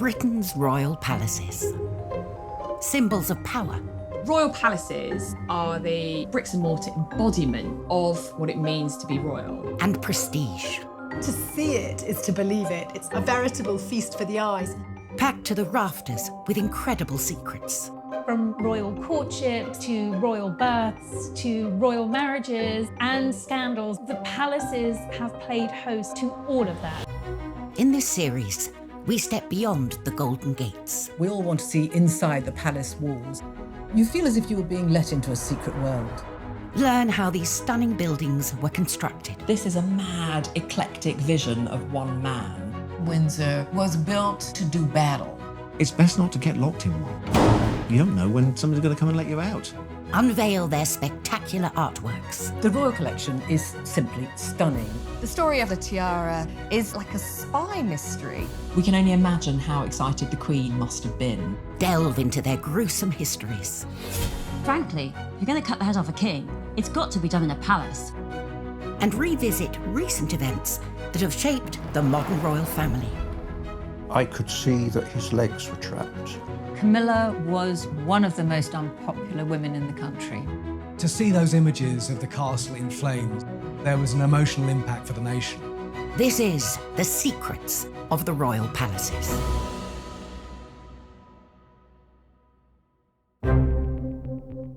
Britain's royal palaces. Symbols of power. Royal palaces are the bricks and mortar embodiment of what it means to be royal. And prestige. To see it is to believe it. It's a veritable feast for the eyes. Packed to the rafters with incredible secrets. From royal courtships to royal births to royal marriages and scandals, the palaces have played host to all of that. In this series, we step beyond the Golden Gates. We all want to see inside the palace walls. You feel as if you were being let into a secret world. Learn how these stunning buildings were constructed. This is a mad, eclectic vision of one man. Windsor was built to do battle. It's best not to get locked in one. You don't know when somebody's going to come and let you out. Unveil their spectacular artworks. The royal collection is simply stunning. The story of the tiara is like a spy mystery. We can only imagine how excited the Queen must have been. Delve into their gruesome histories. Frankly, if you're going to cut the head off a king, it's got to be done in a palace. And revisit recent events that have shaped the modern royal family. I could see that his legs were trapped. Camilla was one of the most unpopular women in the country. To see those images of the castle in flames, there was an emotional impact for the nation. This is The Secrets of the Royal Palaces.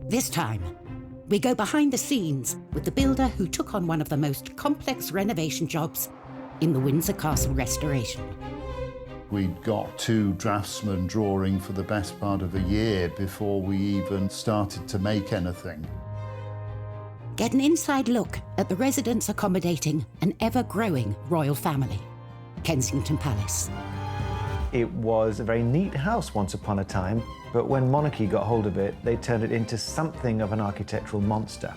This time, we go behind the scenes with the builder who took on one of the most complex renovation jobs in the Windsor Castle restoration. We'd got 2 draftsmen drawing for the best part of a year before we even started to make anything. Get an inside look at the residents accommodating an ever-growing royal family, Kensington Palace. It was a very neat house once upon a time, but when monarchy got hold of it, they turned it into something of an architectural monster.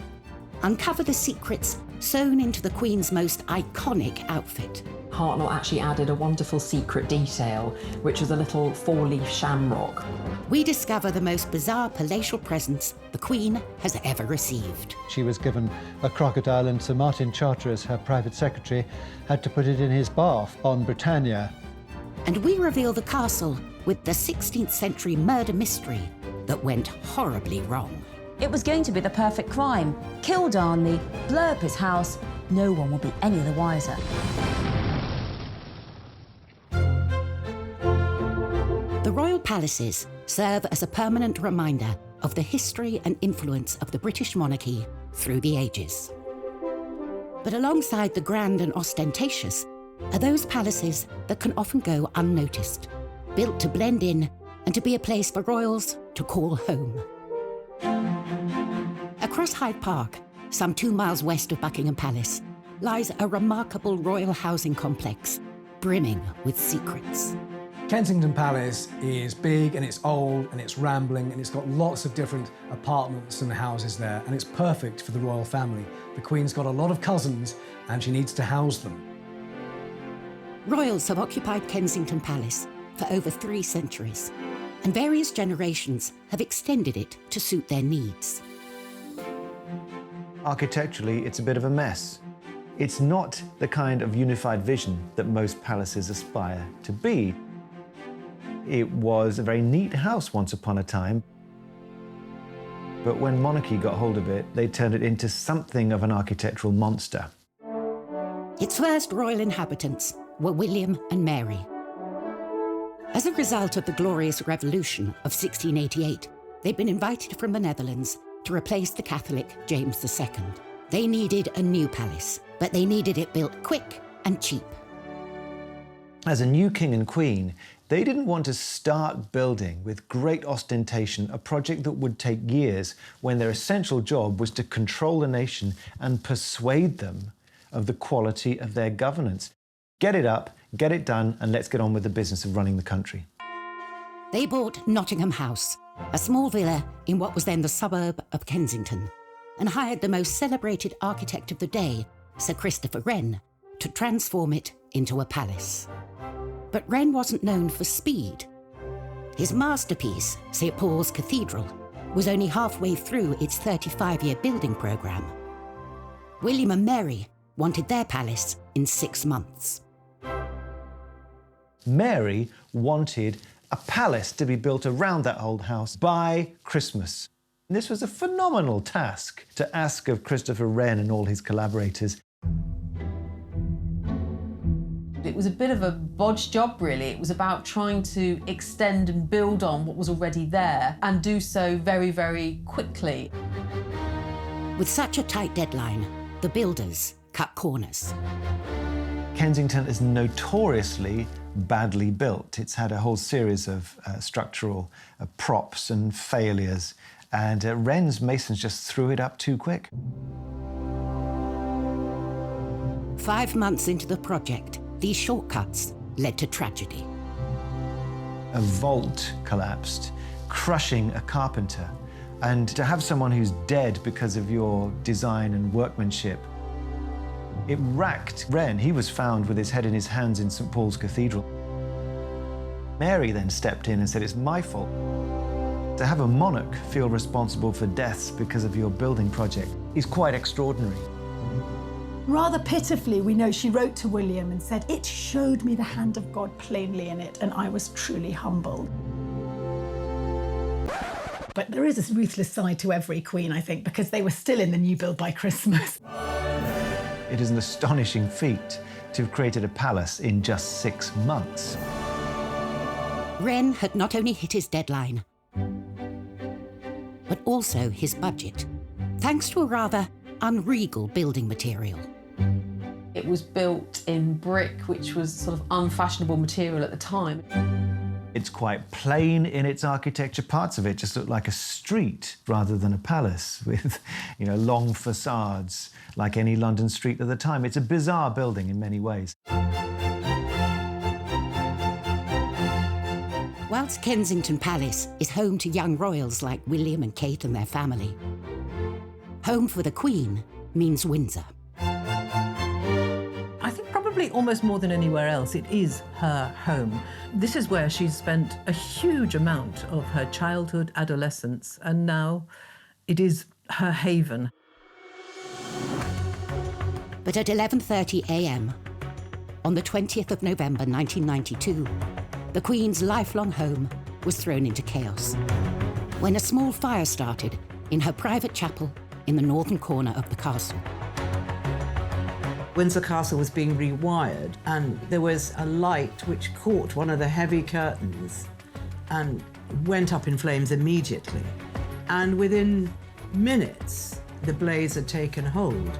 Uncover the secrets sewn into the Queen's most iconic outfit. Hartnell actually added a wonderful secret detail, which was a little 4-leaf shamrock. We discover the most bizarre palatial presents the Queen has ever received. She was given a crocodile, and Sir Martin Charteris, her private secretary, had to put it in his bath on Britannia. And we reveal the castle with the 16th century murder mystery that went horribly wrong. It was going to be the perfect crime. Kill Darnley, blow up his house, no one will be any the wiser. The royal palaces serve as a permanent reminder of the history and influence of the British monarchy through the ages. But alongside the grand and ostentatious are those palaces that can often go unnoticed, built to blend in and to be a place for royals to call home. Across Hyde Park, some 2 miles west of Buckingham Palace, lies a remarkable royal housing complex brimming with secrets. Kensington Palace is big and it's old and it's rambling and it's got lots of different apartments and houses there, and it's perfect for the royal family. The Queen's got a lot of cousins and she needs to house them. Royals have occupied Kensington Palace for over 3 centuries, and various generations have extended it to suit their needs. Architecturally, it's a bit of a mess. It's not the kind of unified vision that most palaces aspire to be. It was a very neat house once upon a time, but when monarchy got hold of it, they turned it into something of an architectural monster. Its first royal inhabitants were William and Mary. As a result of the Glorious Revolution of 1688, they'd been invited from the Netherlands to replace the Catholic James II. They needed a new palace, but they needed it built quick and cheap. As a new king and queen, they didn't want to start building with great ostentation a project that would take years when their essential job was to control the nation and persuade them of the quality of their governance. Get it up, get it done, and let's get on with the business of running the country. They bought Nottingham House, a small villa in what was then the suburb of Kensington, and hired the most celebrated architect of the day, Sir Christopher Wren, to transform it into a palace. But Wren wasn't known for speed. His masterpiece, St. Paul's Cathedral, was only halfway through its 35-year building programme. William and Mary wanted their palace in 6 months. Mary wanted a palace to be built around that old house by Christmas. This was a phenomenal task to ask of Christopher Wren and all his collaborators. It was a bit of a bodge job, really. It was about trying to extend and build on what was already there and do so very, very quickly. With such a tight deadline, the builders cut corners. Kensington is notoriously badly built. It's had a whole series of structural props and failures, and Wren's masons just threw it up too quick. 5 months into the project, these shortcuts led to tragedy. A vault collapsed, crushing a carpenter. And to have someone who's dead because of your design and workmanship, it racked Wren. He was found with his head in his hands in St. Paul's Cathedral. Mary then stepped in and said, "It's my fault." To have a monarch feel responsible for deaths because of your building project is quite extraordinary. Rather pitifully, we know she wrote to William and said, "It showed me the hand of God plainly in it, and I was truly humbled." But there is this ruthless side to every queen, I think, because they were still in the new build by Christmas. It is an astonishing feat to have created a palace in just 6 months. Wren had not only hit his deadline, but also his budget, thanks to a rather unregal building material. It was built in brick, which was sort of unfashionable material at the time. It's quite plain in its architecture. Parts of it just look like a street rather than a palace with, long facades like any London street at the time. It's a bizarre building in many ways. Whilst Kensington Palace is home to young royals like William and Kate and their family, home for the Queen means Windsor. I think probably almost more than anywhere else, it is her home. This is where she's spent a huge amount of her childhood, adolescence, and now it is her haven. But at 11:30 a.m, on the 20th of November 1992, the Queen's lifelong home was thrown into chaos when a small fire started in her private chapel in the northern corner of the castle. Windsor Castle was being rewired, and there was a light which caught one of the heavy curtains and went up in flames immediately. And within minutes, the blaze had taken hold.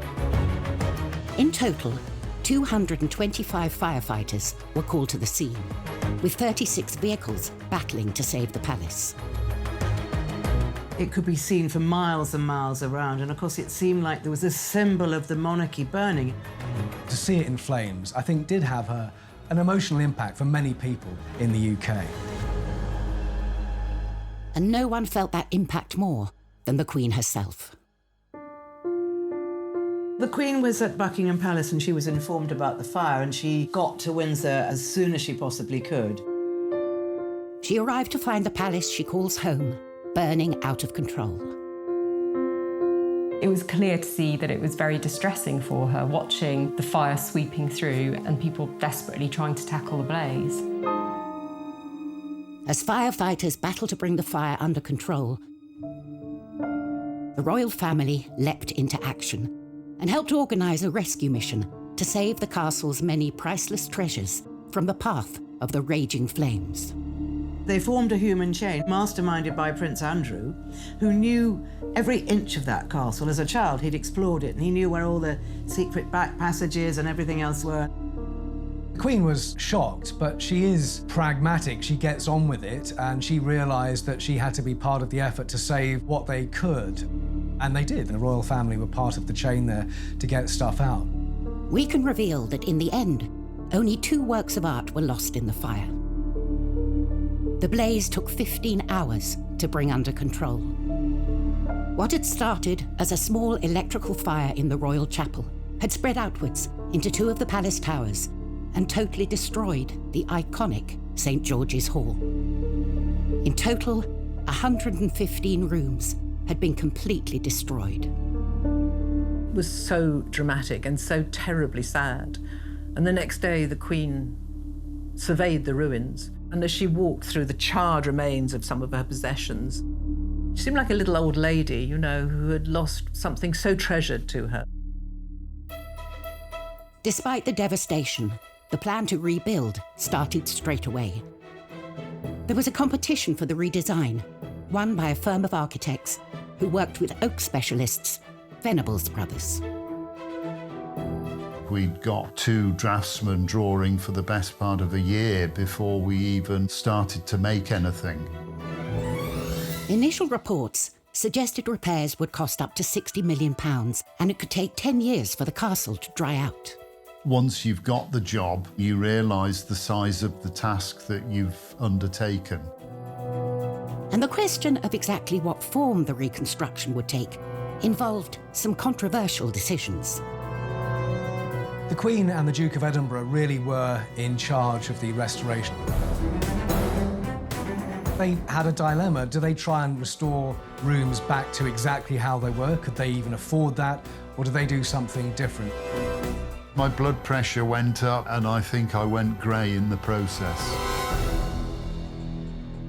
In total, 225 firefighters were called to the scene, with 36 vehicles battling to save the palace. It could be seen for miles and miles around, and of course it seemed like there was a symbol of the monarchy burning. To see it in flames, I think, did have an emotional impact for many people in the UK. And no one felt that impact more than the Queen herself. The Queen was at Buckingham Palace and she was informed about the fire, and she got to Windsor as soon as she possibly could. She arrived to find the palace she calls home burning out of control. It was clear to see that it was very distressing for her, watching the fire sweeping through and people desperately trying to tackle the blaze. As firefighters battled to bring the fire under control, the royal family leapt into action and helped organise a rescue mission to save the castle's many priceless treasures from the path of the raging flames. They formed a human chain, masterminded by Prince Andrew, who knew every inch of that castle. As a child, he'd explored it, and he knew where all the secret back passages and everything else were. The Queen was shocked, but she is pragmatic. She gets on with it, and she realised that she had to be part of the effort to save what they could. And they did. The royal family were part of the chain there to get stuff out. We can reveal that in the end, only 2 works of art were lost in the fire. The blaze took 15 hours to bring under control. What had started as a small electrical fire in the royal chapel had spread outwards into 2 of the palace towers and totally destroyed the iconic St. George's Hall. In total, 115 rooms had been completely destroyed. It was so dramatic and so terribly sad. And the next day, the Queen surveyed the ruins, and as she walked through the charred remains of some of her possessions, she seemed like a little old lady, you know, who had lost something so treasured to her. Despite the devastation, the plan to rebuild started straight away. There was a competition for the redesign, won by a firm of architects who worked with oak specialists, Venables Brothers. We'd got 2 draftsmen drawing for the best part of a year before we even started to make anything. Initial reports suggested repairs would cost up to £60 million, and it could take 10 years for the castle to dry out. Once you've got the job, you realise the size of the task that you've undertaken. And the question of exactly what form the reconstruction would take involved some controversial decisions. The Queen and the Duke of Edinburgh really were in charge of the restoration. They had a dilemma. Do they try and restore rooms back to exactly how they were? Could they even afford that? Or do they do something different? My blood pressure went up and I think I went grey in the process.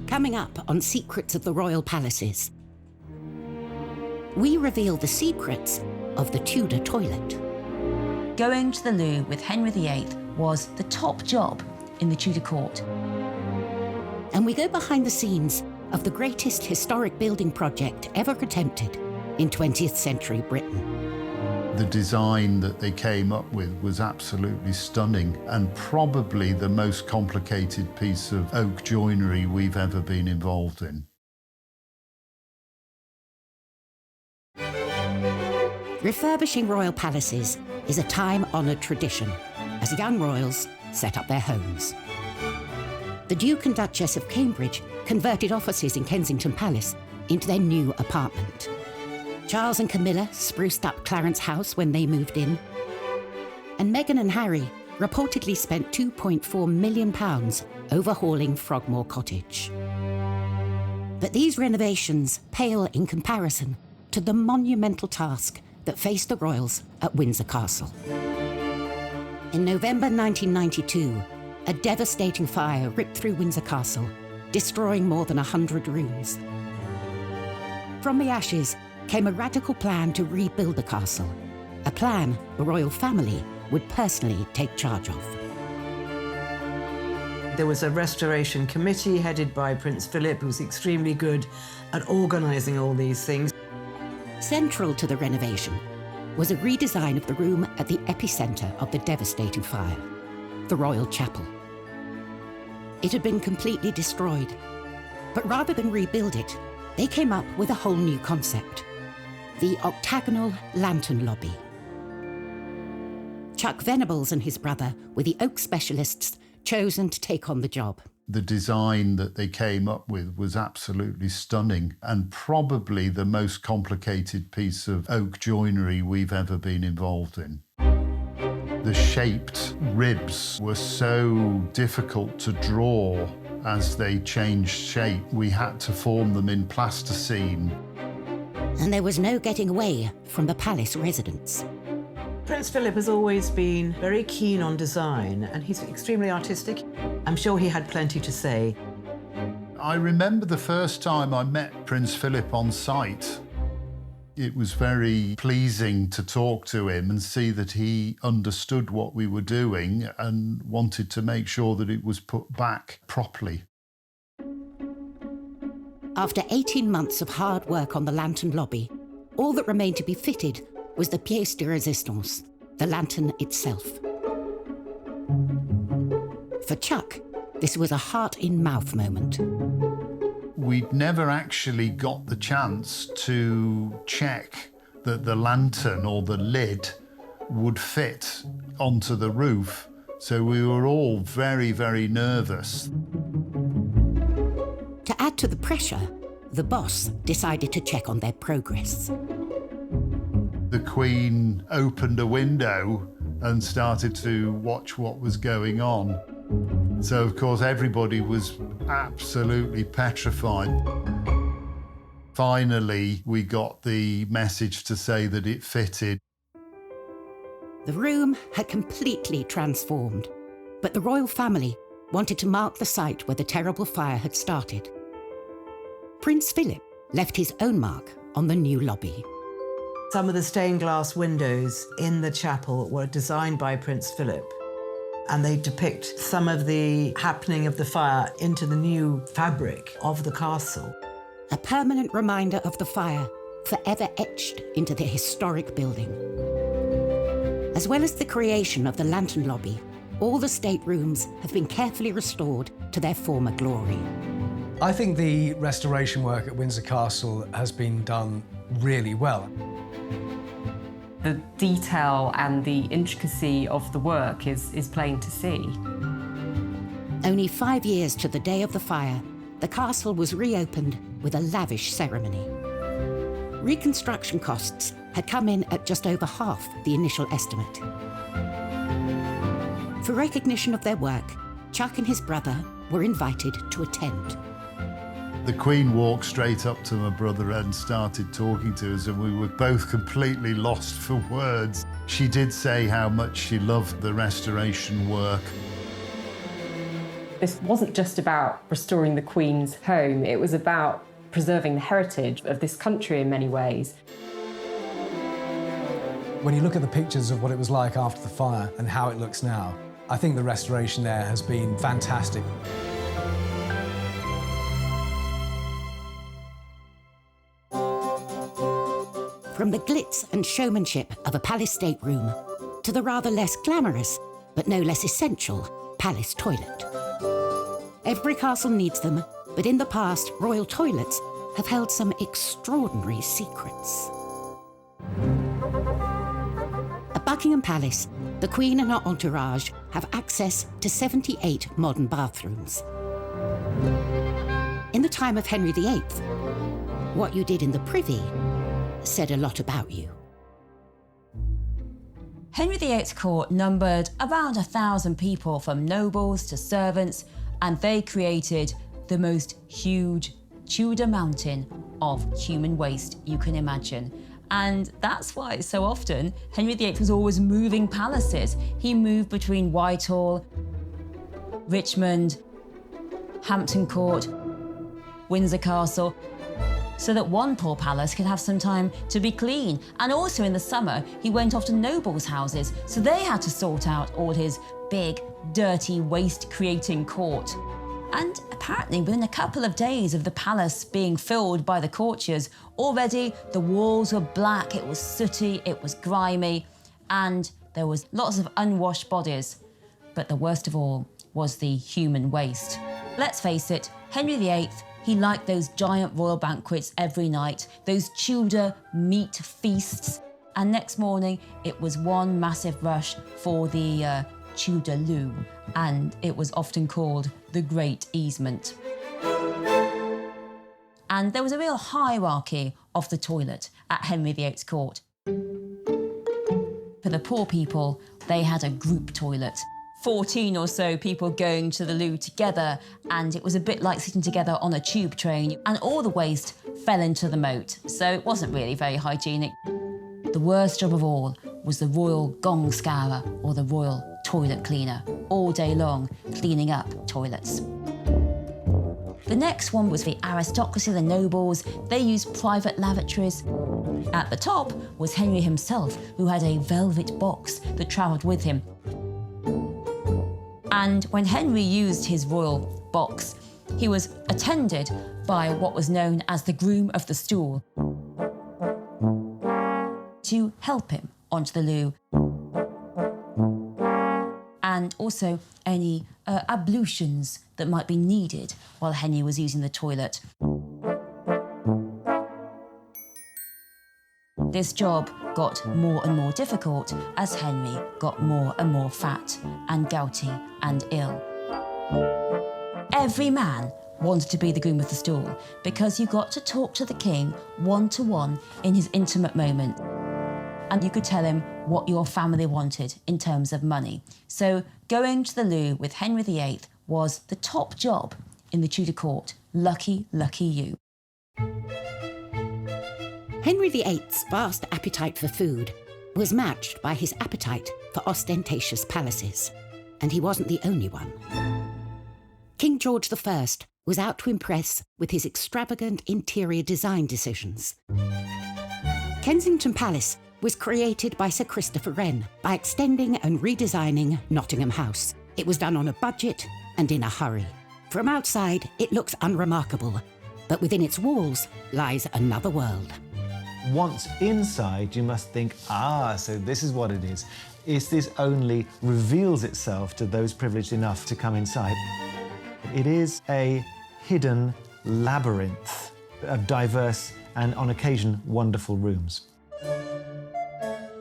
Coming up on Secrets of the Royal Palaces, we reveal the secrets of the Tudor toilet. Going to the loo with Henry VIII was the top job in the Tudor court. And we go behind the scenes of the greatest historic building project ever attempted in 20th century Britain. The design that they came up with was absolutely stunning and probably the most complicated piece of oak joinery we've ever been involved in. Refurbishing royal palaces is a time-honoured tradition as young royals set up their homes. The Duke and Duchess of Cambridge converted offices in Kensington Palace into their new apartment. Charles and Camilla spruced up Clarence House when they moved in. And Meghan and Harry reportedly spent £2.4 million overhauling Frogmore Cottage. But these renovations pale in comparison to the monumental task that faced the royals at Windsor Castle. In November 1992, a devastating fire ripped through Windsor Castle, destroying more than 100 rooms. From the ashes came a radical plan to rebuild the castle, a plan the royal family would personally take charge of. There was a restoration committee headed by Prince Philip, who was extremely good at organising all these things. Central to the renovation was a redesign of the room at the epicentre of the devastating fire, the Royal Chapel. It had been completely destroyed, but rather than rebuild it, they came up with a whole new concept, the octagonal lantern lobby. Chuck Venables and his brother were the oak specialists chosen to take on the job. The design that they came up with was absolutely stunning and probably the most complicated piece of oak joinery we've ever been involved in. The shaped ribs were so difficult to draw as they changed shape. We had to form them in plasticine. And there was no getting away from the palace residents. Prince Philip has always been very keen on design, and he's extremely artistic. I'm sure he had plenty to say. I remember the first time I met Prince Philip on site. It was very pleasing to talk to him and see that he understood what we were doing and wanted to make sure that it was put back properly. After 18 months of hard work on the lantern lobby, all that remained to be fitted was the pièce de résistance, the lantern itself. For Chuck, this was a heart-in-mouth moment. We'd never actually got the chance to check that the lantern or the lid would fit onto the roof, so we were all very, very nervous. To add to the pressure, the boss decided to check on their progress. The Queen opened a window and started to watch what was going on. So, of course, everybody was absolutely petrified. Finally, we got the message to say that it fitted. The room had completely transformed, but the royal family wanted to mark the site where the terrible fire had started. Prince Philip left his own mark on the new lobby. Some of the stained glass windows in the chapel were designed by Prince Philip, and they depict some of the happening of the fire into the new fabric of the castle. A permanent reminder of the fire, forever etched into the historic building. As well as the creation of the lantern lobby, all the staterooms have been carefully restored to their former glory. I think the restoration work at Windsor Castle has been done really well. The detail and the intricacy of the work is plain to see. Only 5 years to the day of the fire, the castle was reopened with a lavish ceremony. Reconstruction costs had come in at just over half the initial estimate. For recognition of their work, Chuck and his brother were invited to attend. The Queen walked straight up to my brother and started talking to us, and we were both completely lost for words. She did say how much she loved the restoration work. This wasn't just about restoring the Queen's home, it was about preserving the heritage of this country in many ways. When you look at the pictures of what it was like after the fire and how it looks now, I think the restoration there has been fantastic. From the glitz and showmanship of a palace stateroom to the rather less glamorous, but no less essential, palace toilet. Every castle needs them, but in the past, royal toilets have held some extraordinary secrets. At Buckingham Palace, the Queen and her entourage have access to 78 modern bathrooms. In the time of Henry VIII, what you did in the privy said a lot about you. Henry VIII's court numbered around 1,000 people, from nobles to servants, and they created the most huge Tudor mountain of human waste you can imagine. And that's why so often Henry VIII was always moving palaces. He moved between Whitehall, Richmond, Hampton Court, Windsor Castle, so that one poor palace could have some time to be clean. And also in the summer, he went off to nobles' houses, so they had to sort out all his big, dirty, waste-creating court. And apparently, within a couple of days of the palace being filled by the courtiers, already the walls were black, it was sooty, it was grimy, and there was lots of unwashed bodies. But the worst of all was the human waste. Let's face it, Henry VIII, he liked those giant royal banquets every night, those Tudor meat feasts. And next morning, it was one massive rush for the Tudor loo, and it was often called the Great Easement. And there was a real hierarchy of the toilet at Henry VIII's court. For the poor people, they had a group toilet. 14 or so people going to the loo together, and it was a bit like sitting together on a tube train, and all the waste fell into the moat, so it wasn't really very hygienic. The worst job of all was the royal gong scourer, or the royal toilet cleaner, all day long cleaning up toilets. The next one was the aristocracy, the nobles. They used private lavatories. At the top was Henry himself, who had a velvet box that travelled with him. And when Henry used his royal box, he was attended by what was known as the groom of the stool to help him onto the loo, and also any ablutions that might be needed while Henry was using the toilet. This job got more and more difficult as Henry got more and more fat and gouty and ill. Every man wanted to be the groom of the stool because you got to talk to the king one-to-one in his intimate moment, and you could tell him what your family wanted in terms of money. So going to the loo with Henry VIII was the top job in the Tudor court. Lucky, lucky you. Henry VIII's vast appetite for food was matched by his appetite for ostentatious palaces, and he wasn't the only one. King George I was out to impress with his extravagant interior design decisions. Kensington Palace was created by Sir Christopher Wren by extending and redesigning Nottingham House. It was done on a budget and in a hurry. From outside, it looks unremarkable, but within its walls lies another world. Once inside, you must think, so this is what it is. This only reveals itself to those privileged enough to come inside. It is a hidden labyrinth of diverse and, on occasion, wonderful rooms.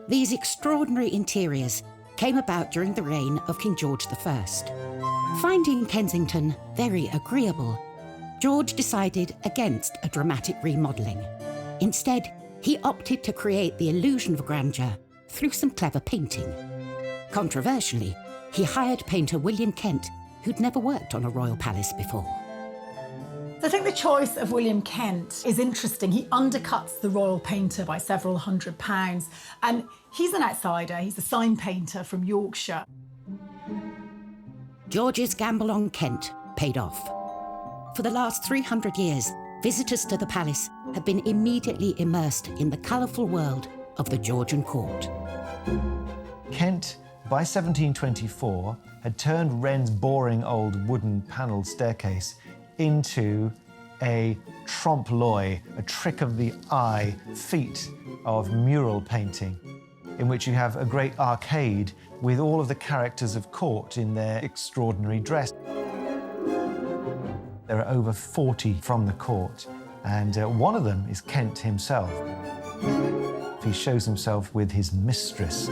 These extraordinary interiors came about during the reign of King George I. Finding Kensington very agreeable, George decided against a dramatic remodelling. Instead, he opted to create the illusion of grandeur through some clever painting. Controversially, he hired painter William Kent, who'd never worked on a royal palace before. I think the choice of William Kent is interesting. He undercuts the royal painter by several £100s, and he's an outsider. He's a sign painter from Yorkshire. George's gamble on Kent paid off. For the last 300 years, visitors to the palace have been immediately immersed in the colourful world of the Georgian court. Kent, by 1724, had turned Wren's boring old wooden panelled staircase into a trompe-l'oeil, a trick of the eye feat of mural painting, in which you have a great arcade with all of the characters of court in their extraordinary dress. There are over 40 from the court, and one of them is Kent himself. He shows himself with his mistress.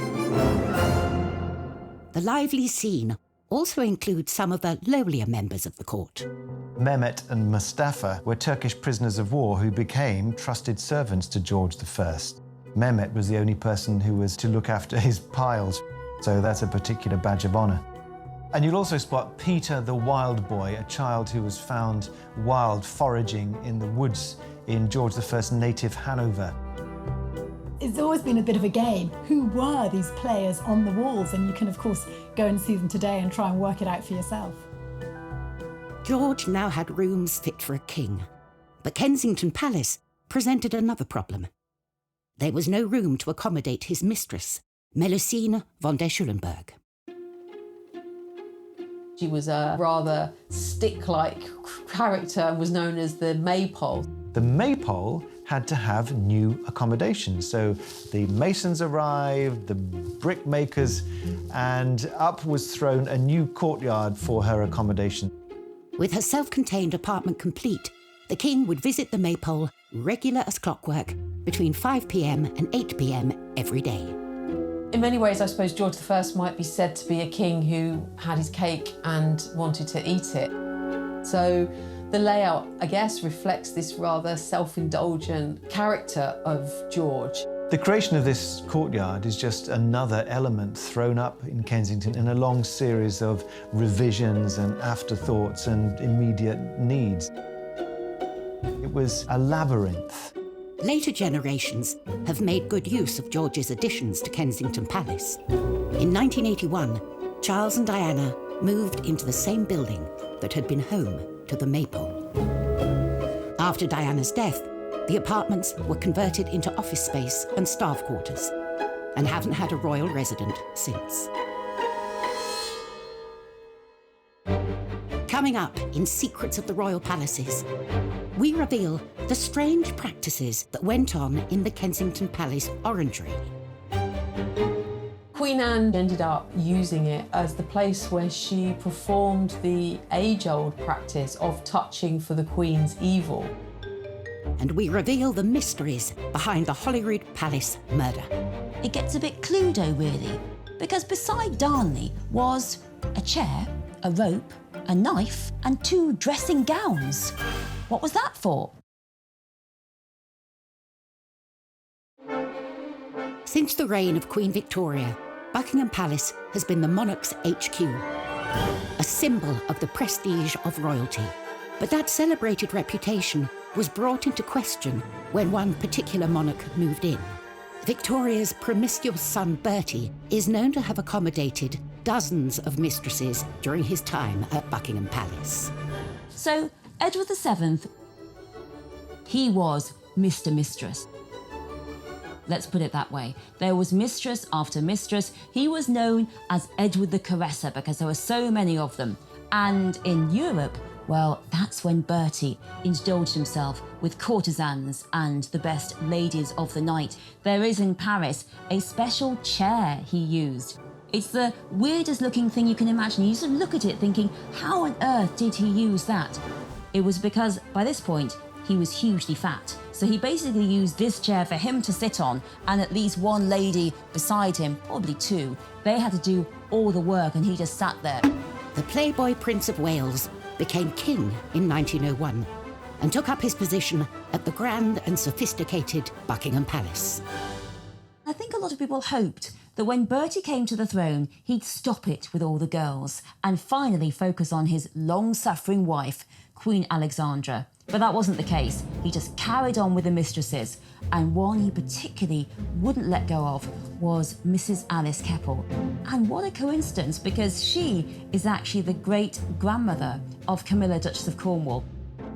The lively scene also includes some of the lowlier members of the court. Mehmet and Mustafa were Turkish prisoners of war who became trusted servants to George I. Mehmet was the only person who was to look after his piles, so that's a particular badge of honour. And you'll also spot Peter the Wild Boy, a child who was found wild foraging in the woods in George I's native Hanover. It's always been a bit of a game. Who were these players on the walls? And you can, of course, go and see them today and try and work it out for yourself. George now had rooms fit for a king, but Kensington Palace presented another problem. There was no room to accommodate his mistress, Melusine von der Schulenburg. She was a rather stick-like character and was known as the Maypole. The Maypole had to have new accommodation. So the masons arrived, the brickmakers, and up was thrown a new courtyard for her accommodation. With her self-contained apartment complete, the king would visit the Maypole, regular as clockwork, between 5 p.m. and 8 p.m. every day. In many ways, I suppose George I might be said to be a king who had his cake and wanted to eat it. So the layout, I guess, reflects this rather self-indulgent character of George. The creation of this courtyard is just another element thrown up in Kensington in a long series of revisions and afterthoughts and immediate needs. It was a labyrinth. Later generations have made good use of George's additions to Kensington Palace. In 1981, Charles and Diana moved into the same building that had been home to the Maypole. After Diana's death, the apartments were converted into office space and staff quarters, and haven't had a royal resident since. Coming up in Secrets of the Royal Palaces, we reveal the strange practices that went on in the Kensington Palace orangery. Queen Anne ended up using it as the place where she performed the age-old practice of touching for the Queen's evil. And we reveal the mysteries behind the Holyrood Palace murder. It gets a bit Cluedo, really, because beside Darnley was a chair, a rope, a knife, and 2 dressing gowns. What was that for? Since the reign of Queen Victoria, Buckingham Palace has been the monarch's HQ, a symbol of the prestige of royalty. But that celebrated reputation was brought into question when one particular monarch moved in. Victoria's promiscuous son Bertie is known to have accommodated dozens of mistresses during his time at Buckingham Palace. So, Edward VII, he was Mr. Mistress. Let's put it that way. There was mistress after mistress. He was known as Edward the Caresser because there were so many of them. And in Europe, well, that's when Bertie indulged himself with courtesans and the best ladies of the night. There is in Paris a special chair he used. It's the weirdest looking thing you can imagine. You sort of look at it thinking, how on earth did he use that? It was because by this point, he was hugely fat. So he basically used this chair for him to sit on and at least one lady beside him, probably two. They had to do all the work and he just sat there. The Playboy Prince of Wales became king in 1901 and took up his position at the grand and sophisticated Buckingham Palace. I think a lot of people hoped that when Bertie came to the throne, he'd stop it with all the girls and finally focus on his long-suffering wife, Queen Alexandra. But that wasn't the case. He just carried on with the mistresses, and one he particularly wouldn't let go of was Mrs. Alice Keppel. And what a coincidence, because she is actually the great-grandmother of Camilla, Duchess of Cornwall.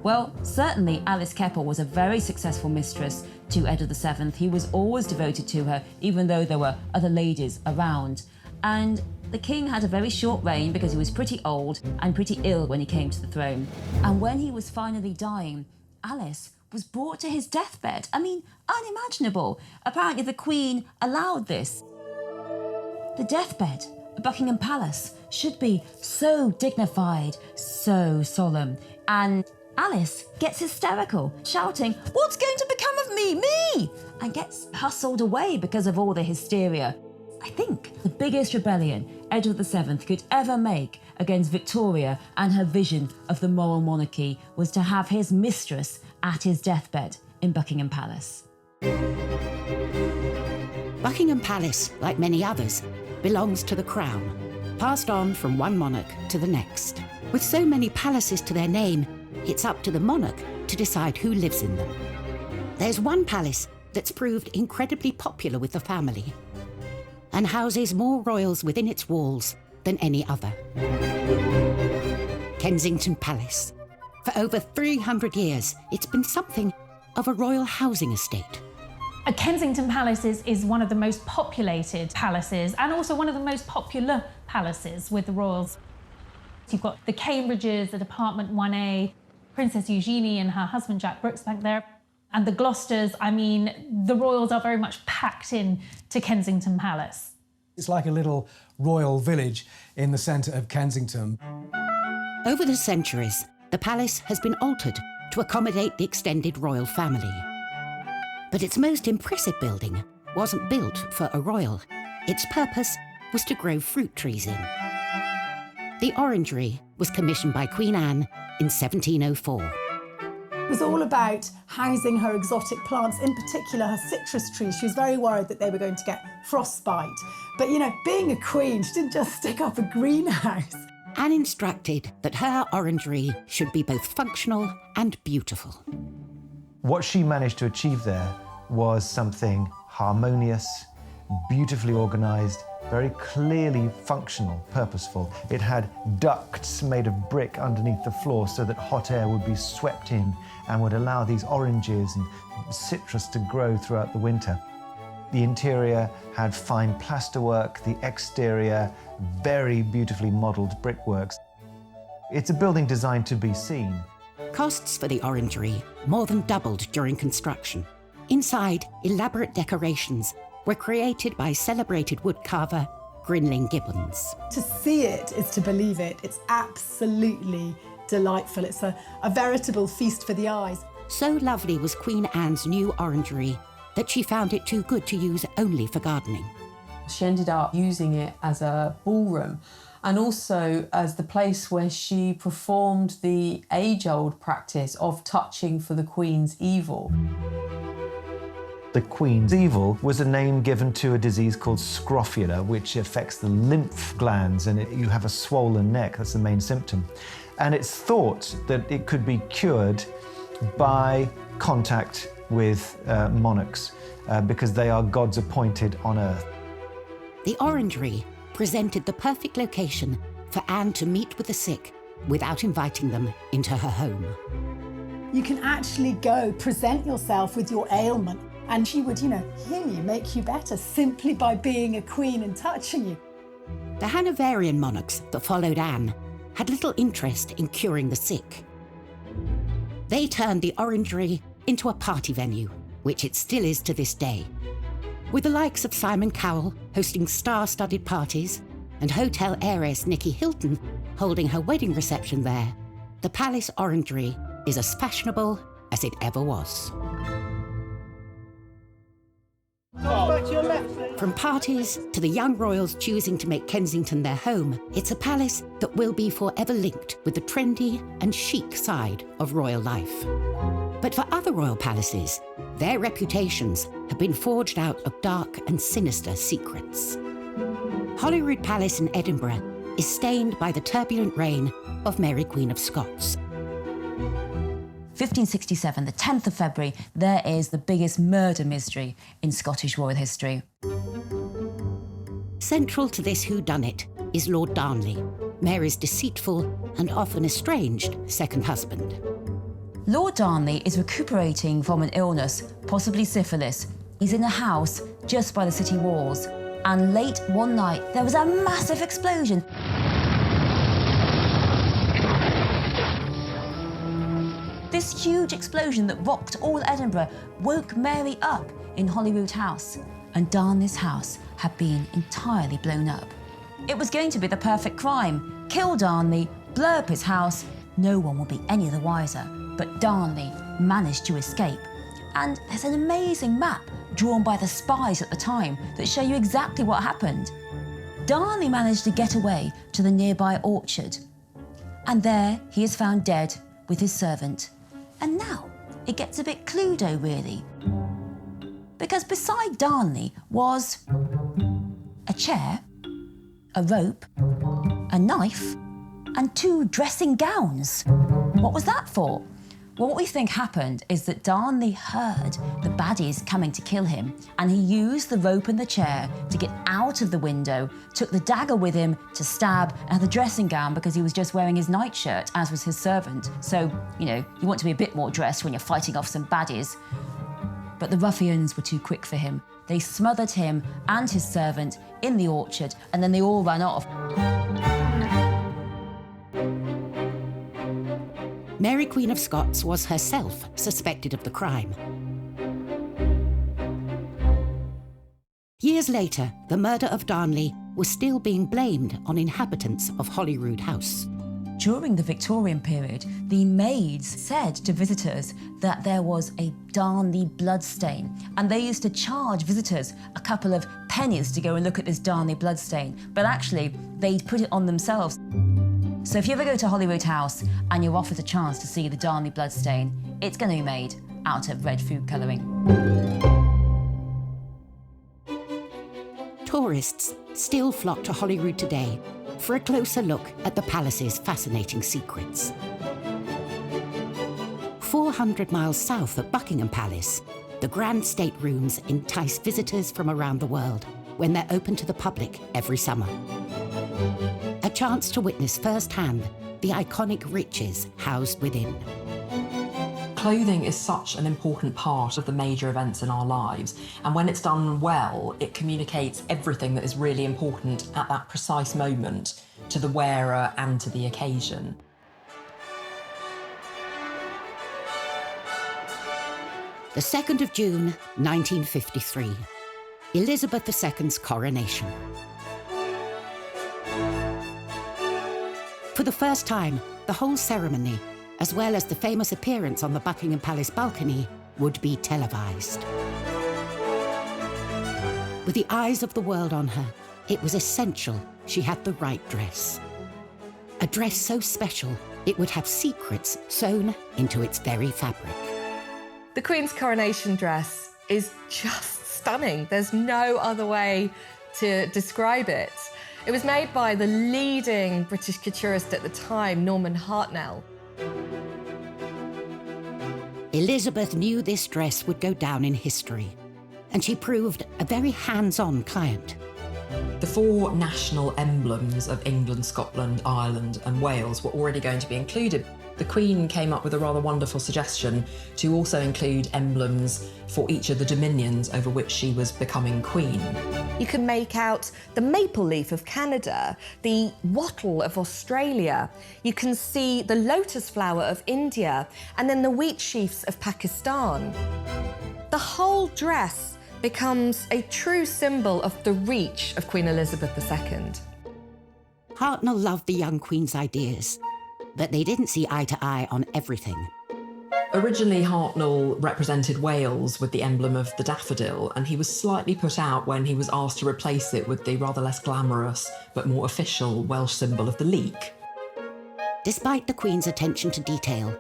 Well, certainly Alice Keppel was a very successful mistress to Edward VII. He was always devoted to her, even though there were other ladies around. And the king had a very short reign because he was pretty old and pretty ill when he came to the throne. And when he was finally dying, Alice was brought to his deathbed. I mean, unimaginable. Apparently the Queen allowed this. The deathbed at Buckingham Palace should be so dignified, so solemn. And Alice gets hysterical, shouting, "What's going to become of me? Me!" and gets hustled away because of all the hysteria. I think the biggest rebellion Edward VII could ever make against Victoria and her vision of the moral monarchy was to have his mistress at his deathbed in Buckingham Palace. Buckingham Palace, like many others, belongs to the Crown, passed on from one monarch to the next. With so many palaces to their name, it's up to the monarch to decide who lives in them. There's one palace that's proved incredibly popular with the family and houses more royals within its walls than any other. Kensington Palace. For over 300 years, it's been something of a royal housing estate. Kensington Palace is one of the most populated palaces and also one of the most popular palaces with the royals. You've got the Cambridges, the Department 1A, Princess Eugenie and her husband Jack Brooks back there, and the Gloucesters. I mean, the royals are very much packed in to Kensington Palace. It's like a little royal village in the centre of Kensington. Over the centuries, the palace has been altered to accommodate the extended royal family. But its most impressive building wasn't built for a royal. Its purpose was to grow fruit trees in. The orangery was commissioned by Queen Anne in 1704. It was all about housing her exotic plants, in particular her citrus trees. She was very worried that they were going to get frostbite. But, you know, being a queen, she didn't just stick up a greenhouse. Anne instructed that her orangery should be both functional and beautiful. What she managed to achieve there was something harmonious, beautifully organised, very clearly functional, purposeful. It had ducts made of brick underneath the floor so that hot air would be swept in and would allow these oranges and citrus to grow throughout the winter. The interior had fine plasterwork, the exterior very beautifully modelled brickworks. It's a building designed to be seen. Costs for the orangery more than doubled during construction. Inside, elaborate decorations were created by celebrated woodcarver Grinling Gibbons. To see it is to believe it. It's absolutely delightful. It's a veritable feast for the eyes. So lovely was Queen Anne's new orangery that she found it too good to use only for gardening. She ended up using it as a ballroom and also as the place where she performed the age-old practice of touching for the Queen's evil. The Queen's evil was a name given to a disease called scrofula, which affects the lymph glands, and you have a swollen neck. That's the main symptom. And it's thought that it could be cured by contact with monarchs because they are gods appointed on earth. The orangery presented the perfect location for Anne to meet with the sick without inviting them into her home. You can actually go present yourself with your ailment and she would, heal you, make you better simply by being a queen and touching you. The Hanoverian monarchs that followed Anne had little interest in curing the sick. They turned the Orangery into a party venue, which it still is to this day. With the likes of Simon Cowell hosting star-studded parties and hotel heiress Nicky Hilton holding her wedding reception there, the Palace Orangery is as fashionable as it ever was. From parties to the young royals choosing to make Kensington their home, it's a palace that will be forever linked with the trendy and chic side of royal life. But for other royal palaces, their reputations have been forged out of dark and sinister secrets. Holyrood Palace in Edinburgh is stained by the turbulent reign of Mary Queen of Scots. 1567, the 10th of February, there is the biggest murder mystery in Scottish royal history. Central to this whodunit is Lord Darnley, Mary's deceitful and often estranged second husband. Lord Darnley is recuperating from an illness, possibly syphilis. He's in a house just by the city walls, and late one night there was a massive explosion. This huge explosion that rocked all Edinburgh woke Mary up in Holyrood House, and Darnley's house had been entirely blown up. It was going to be the perfect crime. Kill Darnley, blow up his house, no one will be any the wiser. But Darnley managed to escape. And there's an amazing map drawn by the spies at the time that show you exactly what happened. Darnley managed to get away to the nearby orchard. And there he is found dead with his servant. And now it gets a bit Cluedo, really. Because beside Darnley was a chair, a rope, a knife, and 2 dressing gowns. What was that for? Well, what we think happened is that Darnley heard the baddies coming to kill him, and he used the rope and the chair to get out of the window, took the dagger with him to stab, and the dressing gown because he was just wearing his nightshirt, as was his servant. So, you want to be a bit more dressed when you're fighting off some baddies. But the ruffians were too quick for him. They smothered him and his servant in the orchard, and then they all ran off. Mary Queen of Scots was herself suspected of the crime. Years later, the murder of Darnley was still being blamed on inhabitants of Holyrood House. During the Victorian period, the maids said to visitors that there was a Darnley bloodstain, and they used to charge visitors a couple of pennies to go and look at this Darnley bloodstain, but actually they'd put it on themselves. So if you ever go to Holyrood House and you're offered a chance to see the Darnley bloodstain, it's going to be made out of red food colouring. Tourists still flock to Holyrood today for a closer look at the palace's fascinating secrets. 400 miles south of Buckingham Palace, the grand staterooms entice visitors from around the world when they're open to the public every summer. A chance to witness firsthand the iconic riches housed within. Clothing is such an important part of the major events in our lives, and when it's done well, it communicates everything that is really important at that precise moment to the wearer and to the occasion. The 2nd of June, 1953, Elizabeth II's coronation. For the first time, the whole ceremony, as well as the famous appearance on the Buckingham Palace balcony, would be televised. With the eyes of the world on her, it was essential she had the right dress. A dress so special, it would have secrets sewn into its very fabric. The Queen's coronation dress is just stunning. There's no other way to describe it. It was made by the leading British couturist at the time, Norman Hartnell. Elizabeth knew this dress would go down in history, and she proved a very hands-on client. The 4 national emblems of England, Scotland, Ireland and Wales were already going to be included. The Queen came up with a rather wonderful suggestion to also include emblems for each of the dominions over which she was becoming Queen. You can make out the maple leaf of Canada, the wattle of Australia. You can see the lotus flower of India, and then the wheat sheaves of Pakistan. The whole dress becomes a true symbol of the reach of Queen Elizabeth II. Hartnell loved the young Queen's ideas, but they didn't see eye to eye on everything. Originally, Hartnell represented Wales with the emblem of the daffodil, and he was slightly put out when he was asked to replace it with the rather less glamorous but more official Welsh symbol of the leek. Despite the Queen's attention to detail,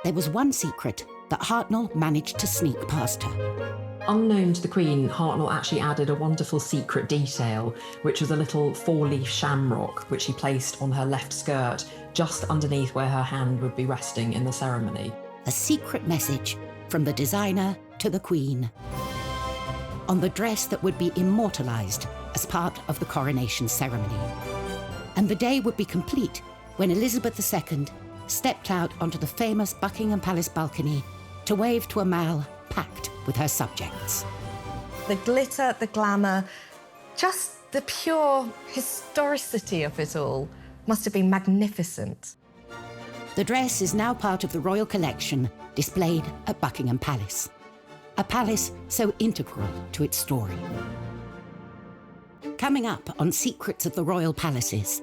there was one secret that Hartnell managed to sneak past her. Unknown to the Queen, Hartnell actually added a wonderful secret detail, which was a little 4-leaf shamrock which he placed on her left skirt, just underneath where her hand would be resting in the ceremony. A secret message from the designer to the Queen on the dress that would be immortalised as part of the coronation ceremony. And the day would be complete when Elizabeth II stepped out onto the famous Buckingham Palace balcony to wave to a mall packed with her subjects. The glitter, the glamour, just the pure historicity of it all must have been magnificent. The dress is now part of the royal collection displayed at Buckingham Palace, a palace so integral to its story. Coming up on Secrets of the Royal Palaces,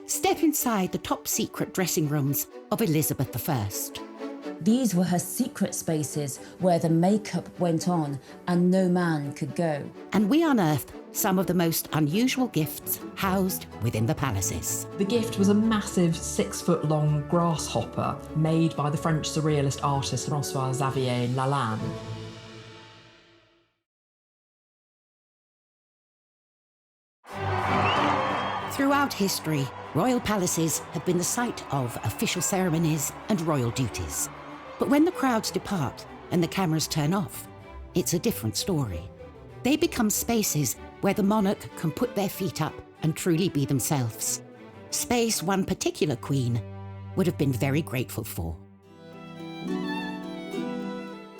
step inside the top secret dressing rooms of Elizabeth I. These were her secret spaces where the makeup went on and no man could go. And we unearthed some of the most unusual gifts housed within the palaces. The gift was a massive 6-foot-long grasshopper made by the French surrealist artist François-Xavier Lalanne. Throughout history, royal palaces have been the site of official ceremonies and royal duties. But when the crowds depart and the cameras turn off, it's a different story. They become spaces where the monarch can put their feet up and truly be themselves. Space one particular queen would have been very grateful for.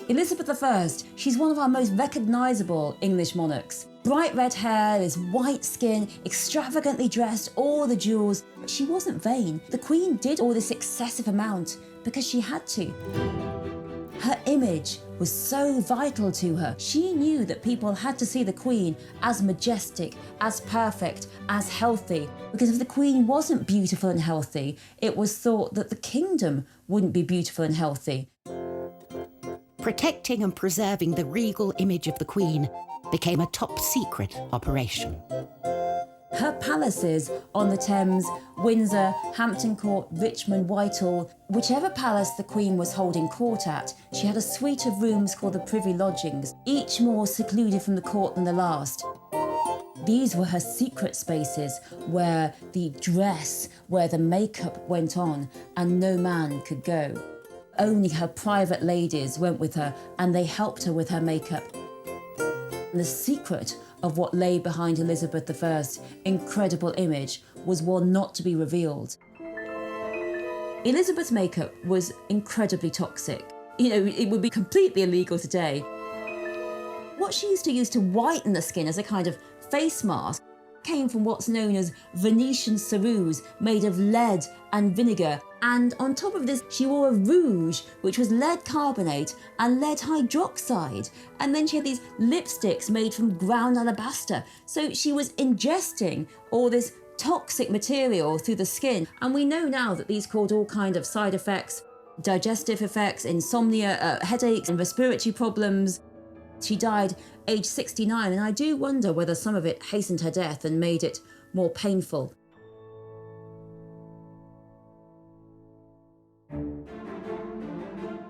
Elizabeth I, she's one of our most recognisable English monarchs. Bright red hair, this white skin, extravagantly dressed, all the jewels. But she wasn't vain. The Queen did all this excessive amount because she had to. Her image was so vital to her. She knew that people had to see the Queen as majestic, as perfect, as healthy. Because if the Queen wasn't beautiful and healthy, it was thought that the kingdom wouldn't be beautiful and healthy. Protecting and preserving the regal image of the Queen became a top secret operation. Her palaces on the Thames, Windsor, Hampton Court, Richmond, Whitehall, whichever palace the Queen was holding court at, she had a suite of rooms called the Privy Lodgings, each more secluded from the court than the last. These were her secret spaces where the dress, where the makeup went on and no man could go. Only her private ladies went with her and they helped her with her makeup. And the secret of what lay behind Elizabeth I's incredible image was one not to be revealed. Elizabeth's makeup was incredibly toxic. You know, it would be completely illegal today. What she used to use to whiten the skin as a kind of face mask came from what's known as Venetian ceruse, made of lead and vinegar. And on top of this, she wore a rouge, which was lead carbonate and lead hydroxide. And then she had these lipsticks made from ground alabaster. So she was ingesting all this toxic material through the skin. And we know now that these caused all kinds of side effects, digestive effects, insomnia, headaches and respiratory problems. She died aged 69, and I do wonder whether some of it hastened her death and made it more painful.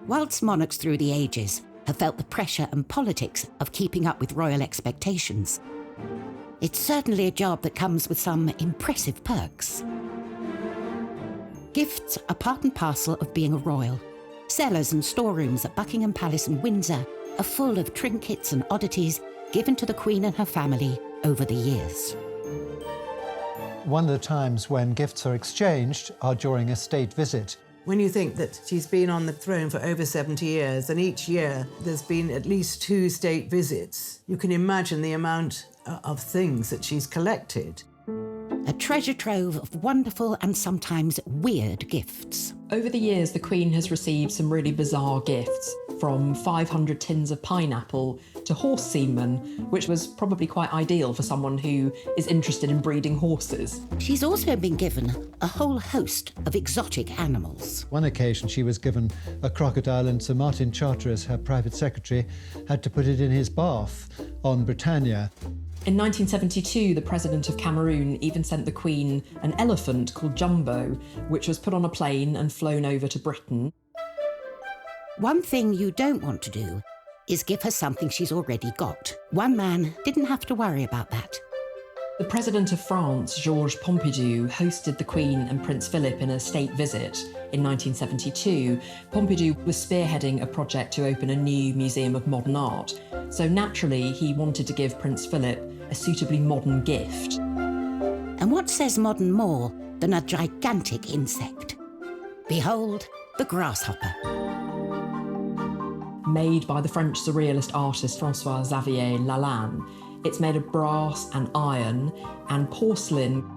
Whilst monarchs through the ages have felt the pressure and politics of keeping up with royal expectations, it's certainly a job that comes with some impressive perks. Gifts are part and parcel of being a royal. Cellars and storerooms at Buckingham Palace and Windsor are full of trinkets and oddities given to the Queen and her family over the years. One of the times when gifts are exchanged are during a state visit. When you think that she's been on the throne for over 70 years, and each year there's been at least 2 state visits, you can imagine the amount of things that she's collected. A treasure trove of wonderful and sometimes weird gifts. Over the years, the Queen has received some really bizarre gifts, from 500 tins of pineapple to horse semen, which was probably quite ideal for someone who is interested in breeding horses. She's also been given a whole host of exotic animals. One occasion she was given a crocodile and Sir Martin Charteris, her private secretary, had to put it in his bath on Britannia. In 1972, the President of Cameroon even sent the Queen an elephant called Jumbo, which was put on a plane and flown over to Britain. One thing you don't want to do is give her something she's already got. One man didn't have to worry about that. The President of France, Georges Pompidou, hosted the Queen and Prince Philip in a state visit in 1972. Pompidou was spearheading a project to open a new museum of modern art, so naturally he wanted to give Prince Philip a suitably modern gift. And what says modern more than a gigantic insect? Behold, the grasshopper. Made by the French surrealist artist François-Xavier Lalanne, it's made of brass and iron and porcelain.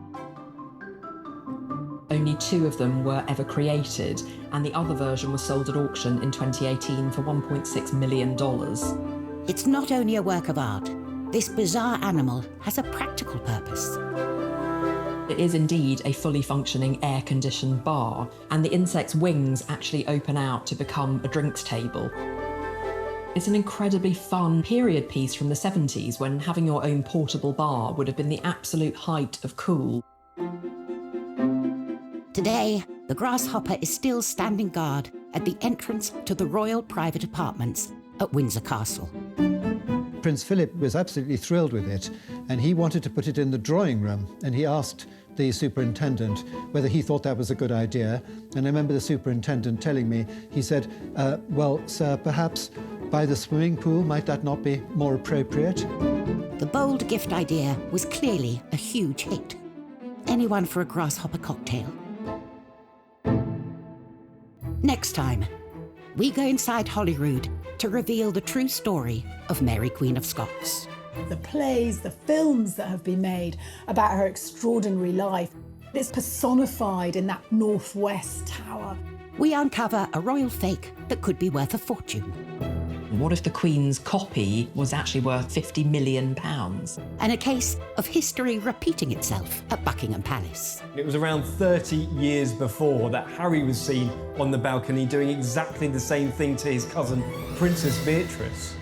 Only 2 of them were ever created, and the other version was sold at auction in 2018 for $1.6 million. It's not only a work of art. This bizarre animal has a practical purpose. It is indeed a fully functioning air-conditioned bar, and the insect's wings actually open out to become a drinks table. It's an incredibly fun period piece from the 70s when having your own portable bar would have been the absolute height of cool. Today, the grasshopper is still standing guard at the entrance to the royal private apartments at Windsor Castle. Prince Philip was absolutely thrilled with it, and he wanted to put it in the drawing room, and he asked the superintendent whether he thought that was a good idea. And I remember the superintendent telling me, he said, well, sir, perhaps by the swimming pool, might that not be more appropriate? The bold gift idea was clearly a huge hit. Anyone for a grasshopper cocktail? Next time, we go inside Holyrood to reveal the true story of Mary, Queen of Scots. The plays, the films that have been made about her extraordinary life, it's personified in that Northwest Tower. We uncover a royal fake that could be worth a fortune. What if the Queen's copy was actually worth £50 million? And a case of history repeating itself at Buckingham Palace. It was around 30 years before that Harry was seen on the balcony doing exactly the same thing to his cousin, Princess Beatrice.